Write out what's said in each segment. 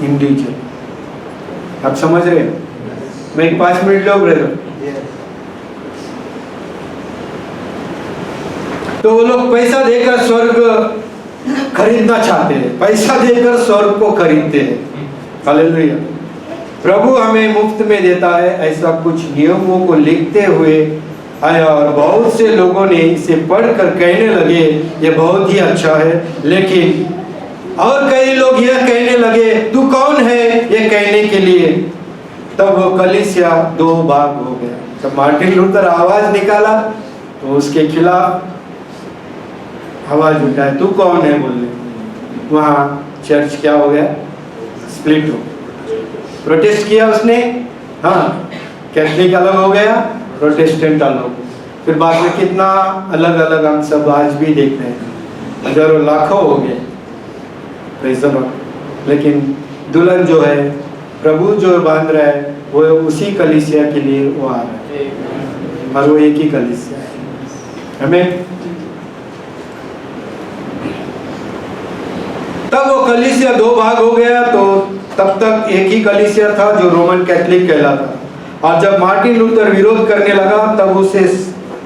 Individual. आप समझ रहे हो? मैं 5 मिनट लोग रह रहा हूँ। तो वो लोग पैसा देकर स्वर्ग खरीदना चाहते हैं, पैसा देकर स्वर्ग को खरीदते हैं। हालेलुया। प्रभु हमें मुफ्त में देता है, ऐसा कुछ नियमों को लिखते हुए आया और बहुत से लोगों ने इसे पढ़कर कहने लगे ये बहुत ही अच्छा है। लेकिन और कई लोग यह कहने लगे तू कौन है ये कहने के लिए। तब वो कलीसिया 2 भाग हो गया। जब मार्टिन लूथर आवाज निकाला तो उसके खिलाफ आवाज उठाए तू कौन है बोलने, वहाँ चर्च क्या हो गया, स्प्लिट हो। प्रोटेस्ट किया उसने, हाँ, कैथलिक अलग हो गया, प्रोटेस्टेंट अलग। फिर बाद में कितना अलग अलग हम सब आज भी देख रहे हैं, हजारों लाखों हो गए। लेकिन दुल्हन जो है, प्रभु जो बांध रहा है वो उसी कलीसिया के लिए वो आ रहा है और वो एक ही कलीसिया है। हमें तब वो कलीसिया 2 भाग हो गया। तो तब तक एक ही कलीसिया था जो रोमन कैथलिक कहलाता। और जब मार्टिन लूथर विरोध करने लगा तब उसे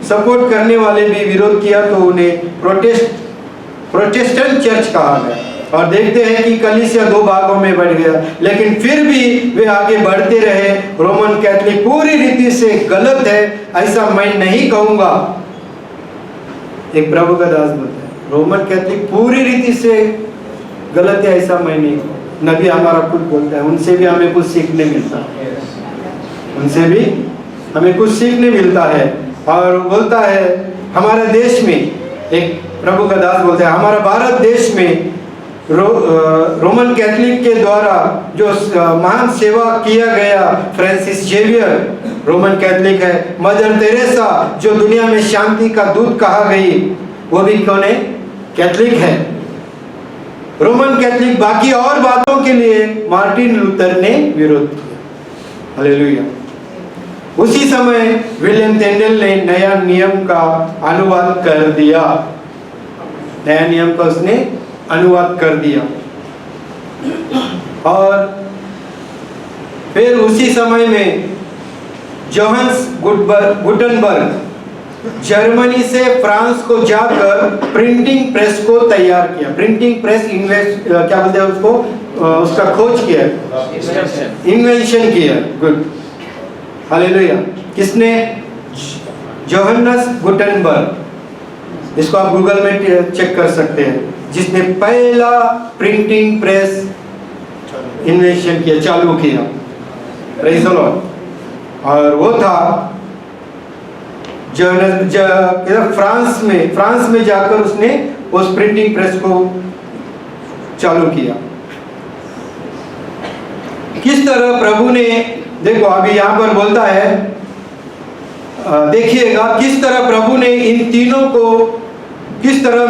सपोर्ट करने वाले भी विरोध किया तो उन्हें प्रोटेस्टेंट चर्च कहा गया। और देखते हैं कि कलीसिया 2 भागों में बढ़ गया, लेकिन फिर भी वे आगे बढ़ते रहे। रोमन कैथलिक पूरी रीति से गलत है ऐसा मैं नहीं कहूंगा। एक प्रभु का दास बोलता है रोमन कैथलिक पूरी रीति से गलत है ऐसा मैं नहीं। नबी हमारा खुद बोलता है उनसे भी हमें कुछ सीखने मिलता है, उनसे भी हमें कुछ सीखने मिलता है। और बोलता है हमारे देश में, एक प्रभु का दास बोलता है हमारा भारत देश में रोमन कैथलिक के द्वारा जो महान सेवा किया गया, फ्रांसिस जेवियर रोमन कैथलिक है, मदर तेरेसा जो दुनिया में शांति का दूत कहा गई वो भी कौन है, कैथलिक है। रोमन कैथलिक बाकी और बातों के लिए मार्टिन लूथर ने विरोध किया। हालेलुया। उसी समय विलियम टेंडल ने नया नियम का अनुवाद कर दिया, नया नियम का उसने अनुवाद कर दिया। और फिर उसी समय में जोहान्स गुटेनबर्ग जर्मनी से फ्रांस को जाकर प्रिंटिंग प्रेस को तैयार किया। प्रिंटिंग प्रेस क्या बोलते हैं उसको, उसका खोज किया, इन्वेंशन किया। Good, hallelujah. किसने? Johannes Gutenberg. इसको आप गूगल में चेक कर सकते हैं, जिसने पहला प्रिंटिंग प्रेस इन्वेंशन किया, चालू किया। Praise the Lord. और वो था फ्रांस में जाकर उसने उस प्रिंटिंग प्रेस को चालू किया। किस तरह प्रभु ने, देखो अभी यहाँ पर बोलता है, देखिएगा किस तरह प्रभु ने इन तीनों को किस तरह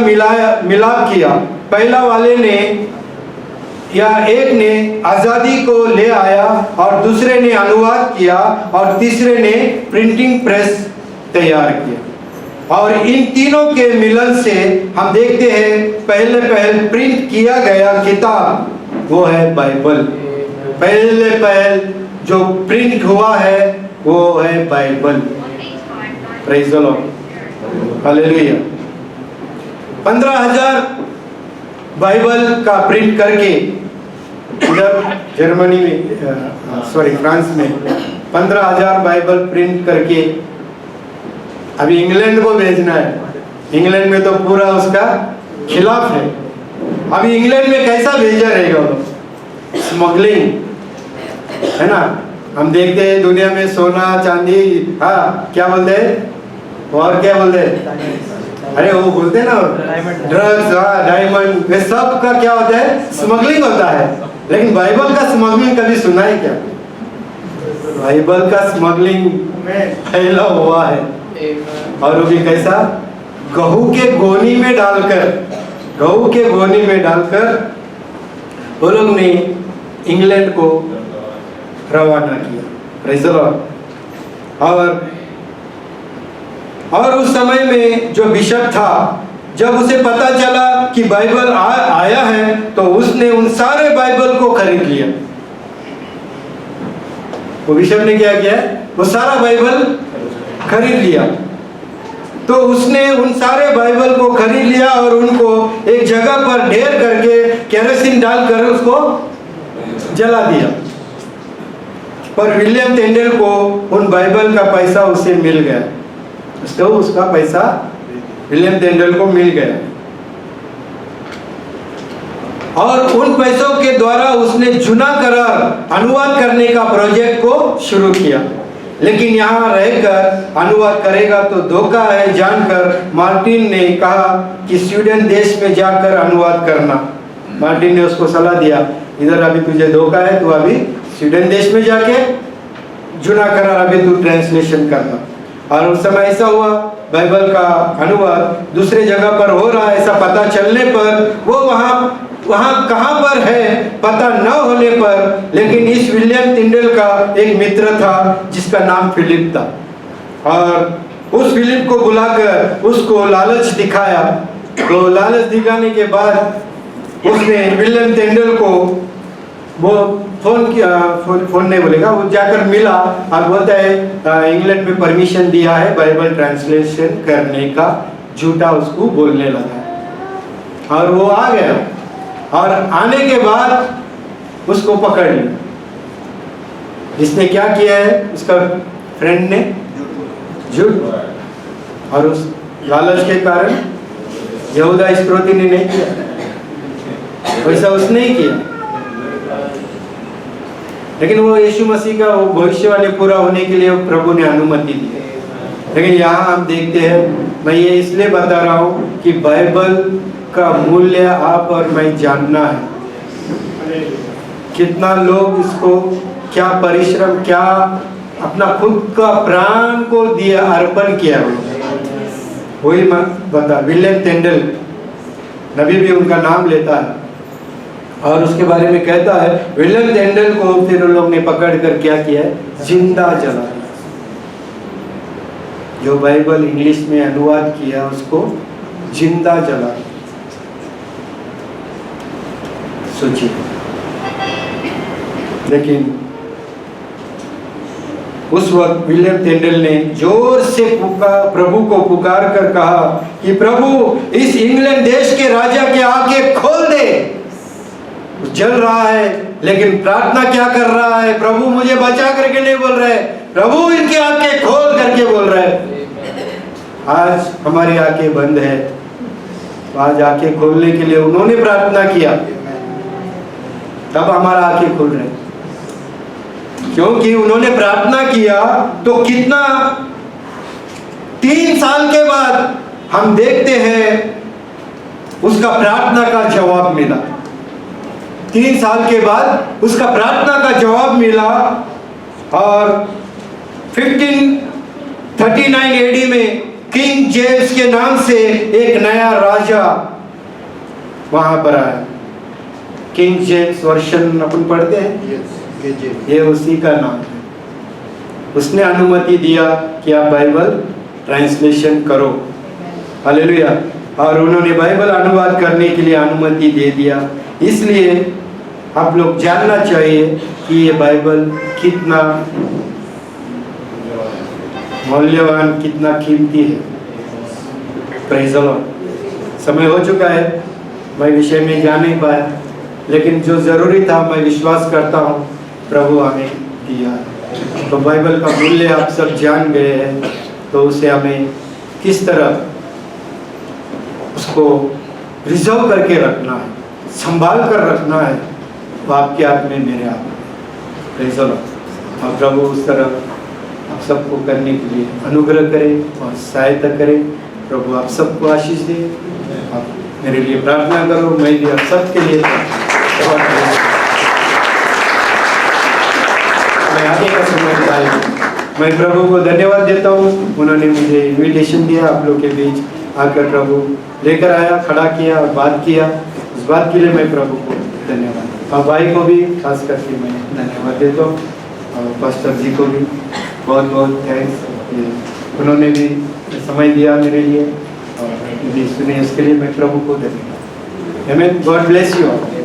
मिलाप किया। पहला वाले ने या एक ने आजादी को ले आया और दूसरे ने अनुवाद किया और तीसरे ने प्रिंटिंग प्रेस तैयार किया। और इन तीनों के मिलन से हम देखते हैं पहले प्रिंट किया गया किताब वो है बाइबल। पहले जो प्रिंट हुआ है वो है Bible. Praise the Lord, hallelujah. 15,000 Bible का प्रिंट करके इधर जर्मनी में फ्रांस में 15,000 बाइबल प्रिंट करके अभी इंग्लैंड को भेजना है। इंग्लैंड में तो पूरा उसका खिलाफ है। अभी इंग्लैंड में कैसा भेजा रहेगा वो, स्मगलिंग है ना। हम देखते हैं दुनिया में सोना चांदी, हाँ क्या बोलते हैं, और क्या बोलते हैं, अरे वो बोलते हैं ना ड्रग्स, हाँ डायमंड, वे सब का क्या होता है, स्मगलिंग होता है। लेकिन बाइबल का स्मगलिंग कभी सुना है क्या? बाइबल का स्मगलिंग फैला हुआ है। और वो भी कैसा, गहू के गोनी में डालकर वो लोग ने इंग्लैंड को रवाना किया। Praise the Lord. और उस समय में जो बिशप था, जब उसे पता चला कि बाइबल आया है तो उसने उन सारे बाइबल को खरीद लिया। वो बिशप ने क्या किया? वो सारा बाइबल खरीद लिया। तो उसने उन सारे बाइबल को खरीद लिया और उनको एक जगह पर ढेर करके केरोसिन डालकर उसको जला दिया। पर विलियम टेंडल को उन बाइबल का पैसा उसे मिल गया। तो उसका पैसा विलियम टेंडल को मिल गया और उन पैसों के द्वारा उसने जूना करार अनुवाद करने का प्रोजेक्ट को शुरू किया। लेकिन यहाँ रहकर अनुवाद करेगा तो धोखा है जानकर मार्टिन ने कहा कि स्वीडन देश में जाकर अनुवाद करना। मार्टिन ने उसको सलाह दिया, इधर अभी तुझे धोखा है, तू अभी स्वीडन देश में जाके जूना करार अभी तू ट्रांसलेशन करना। और उस समय ऐसा हुआ, बाइबल का अनुवाद दूसरे जगह पर हो रहा है। ऐसा पता चलने पर वो वहाँ कहाँ पर है पता न होने पर, लेकिन इस विलियम टिंडल का एक मित्र था जिसका नाम फिलिप था और उस फिलिप को बुलाकर उसको लालच दिखाया। तो लालच दिखाने के बाद उसने विलियम टिंडल को वो फोन किया, फोन नहीं बोलेगा, वो जाकर मिला और बोलता है इंग्लैंड में परमिशन दिया है बाइबल ट्रांसलेशन करने का, झूठा उसको बोलने लगा। और वो आ गया और आने के बाद उसको पकड़ लिया। इसने क्या किया है? उसका फ्रेंड ने झूठ और उस लालच के कारण यहूदा इस्करियोती ने नहीं किया, वैसा उसने ही किया। लेकिन वो यीशु मसीह का वो भविष्यवाणी पूरा होने के लिए प्रभु ने अनुमति दी। लेकिन यहाँ हम देखते हैं, मैं ये इसलिए बता रहा हूँ कि बाइबल का मूल्य आप और मैं जानना है। कितना लोग इसको क्या परिश्रम, क्या अपना खुद का प्राण को दिया, अर्पण किया। वही मैं बता, विलियम टेंडल नबी भी उनका नाम लेता है और उसके बारे में कहता है, विलियम टेंडल को फिर उन लोग ने पकड़ कर क्या किया है? जिंदा जला दिया। जो बाइबल इंग्लिश में अनुवाद किया उसको जिंदा जला दिया। सोचिए। लेकिन उस वक्त विलियम टेंडल ने जोर से प्रभु को पुकार कर कहा कि प्रभु इस इंग्लैंड देश के राजा के आंखें खोल दे। जल रहा है लेकिन प्रार्थना क्या कर रहा है? प्रभु मुझे बचा करके नहीं बोल रहे, प्रभु इनकी आंखें खोल करके बोल रहे। आज हमारी आंखें बंद है, आज आंखें खोलने के लिए उन्होंने प्रार्थना किया, तब हमारा आंखें खुल रहे। क्योंकि उन्होंने प्रार्थना किया तो कितना 3 साल के बाद हम देखते हैं उसका प्रार्थना का जवाब मिला। 3 साल के बाद उसका प्रार्थना का जवाब मिला और 1539 एडी में किंग जेम्स के नाम से एक नया राजा वहां पर आया। किंग जेम्स वर्षन अपन पढ़ते हैं, ये उसी का नाम है। उसने अनुमति दिया कि आप बाइबल ट्रांसलेशन करो। हालेलुया। और उन्होंने बाइबल अनुवाद करने के लिए अनुमति दे दिया। इसलिए आप लोग जानना चाहिए कि ये बाइबल कितना मूल्यवान, कितना कीमती है। Praise the Lord. समय हो चुका है, मैं विषय में जा नहीं पाया, लेकिन जो जरूरी था मैं विश्वास करता हूँ प्रभु हमें दिया। तो बाइबल का मूल्य आप सब जान गए हैं, तो उसे हमें किस तरह उसको रिजर्व करके रखना है, संभाल कर रखना है, वो आपके हाथ में, मेरे हाथ में। Praise the Lord. और प्रभु उस तरह आप सबको करने के लिए अनुग्रह करें और सहायता करें। प्रभु आप सबको आशीष दे। आप मेरे लिए प्रार्थना करो, मैं भी आप सबके लिए मैं आगे का समय बताया। मैं प्रभु को धन्यवाद देता हूँ, उन्होंने मुझे इनविटेशन दिया, आप लोग के बीच आकर प्रभु लेकर आया, खड़ा किया और बात किया। उस बात के लिए मैं प्रभु को धन्यवाद, और भाई को भी खास करके मैं धन्यवाद देता हूँ, और पास्टर जी को भी बहुत बहुत थैंक्स। उन्होंने भी समय दिया मेरे लिए, और यदि सुने इसके लिए मैं प्रभु को धन्यवाद। Amen. God bless you all.